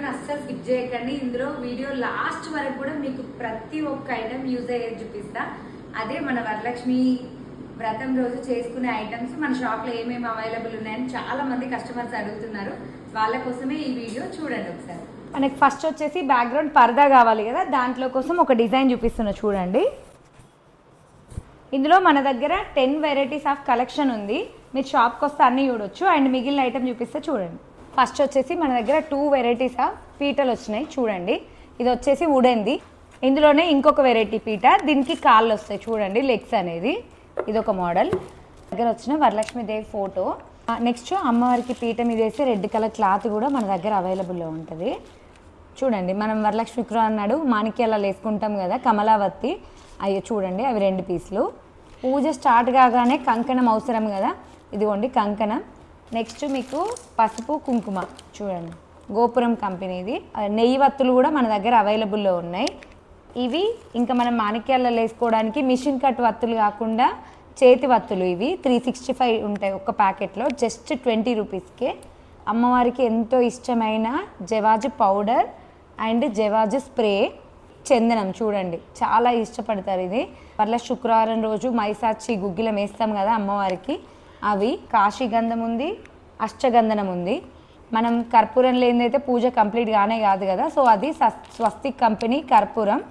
వీడియోని అస్సలు స్కిప్ చేయకండి. ఇందులో వీడియో లాస్ట్ వరకు కూడా మీకు ప్రతి ఒక్క ఐటమ్ యూజ్ అయ్యేది చూపిస్తా. అదే మన వరలక్ష్మి వ్రతం రోజు చేసుకునే ఐటమ్స్ మన షాప్లో ఏమేమి అవైలబుల్ ఉన్నాయని చాలా మంది కస్టమర్స్ అడుగుతున్నారు. వాళ్ళ కోసమే ఈ వీడియో చూడండి ఒకసారి. మనకి ఫస్ట్ వచ్చేసి బ్యాక్గ్రౌండ్ పరదా కావాలి కదా, దాంట్లో కోసం ఒక డిజైన్ చూపిస్తున్నా చూడండి. ఇందులో మన దగ్గర 10 వెరైటీస్ ఆఫ్ కలెక్షన్ ఉంది. మీరు షాప్కి వస్తే అన్నీ చూడొచ్చు. అండ్ మిగిలిన ఐటమ్ చూపిస్తే చూడండి. ఫస్ట్ వచ్చేసి మన దగ్గర 2 వెరైటీస్ ఆఫ్ పీటలు వచ్చినాయి చూడండి. ఇది వచ్చేసి వుడెన్ది. ఇందులోనే ఇంకొక వెరైటీ పీట, దీనికి కాళ్ళు వస్తాయి చూడండి, లెగ్స్ అనేది. ఇదొక మోడల్. దగ్గర వచ్చిన వరలక్ష్మీదేవి ఫోటో. నెక్స్ట్ అమ్మవారికి పీట మీద వేసి రెడ్ కలర్ క్లాత్ కూడా మన దగ్గర అవైలబుల్లో ఉంటుంది చూడండి. మనం వరలక్ష్మి శుక్రవారం నాడు మాణిక్యాలు వేసుకుంటాం కదా, కమలావతి, అవి చూడండి, అవి 2 పీసులు. పూజ స్టార్ట్ కాగానే కంకణం అవసరం కదా, ఇదిగోండి కంకణం. నెక్స్ట్ మీకు పసుపు కుంకుమ చూడండి, గోపురం కంపెనీది. నెయ్యి వత్తులు కూడా మన దగ్గర అవైలబుల్లో ఉన్నాయి. ఇవి ఇంకా మనం మాణిక్యాలలో వేసుకోవడానికి మిషన్ కట్ వత్తులు కాకుండా చేతి వత్తులు. ఇవి 365 ఉంటాయి ఒక ప్యాకెట్లో, జస్ట్ 20 రూపీస్కే. అమ్మవారికి ఎంతో ఇష్టమైన జవాజు పౌడర్ అండ్ జవాజు స్ప్రే, చందనం చూడండి, చాలా ఇష్టపడతారు ఇది. పర్ల శుక్రవారం రోజు మైసాచి గుగ్గిలం వేస్తాం కదా అమ్మవారికి, అవి. కాశీగంధం ఉంది, అష్టగంధనం ఉంది. మనం కర్పూరం లేనిదైతే పూజ కంప్లీట్ కానే కాదు కదా, సో అది స్వస్తిక్ కంపెనీ కర్పూరం.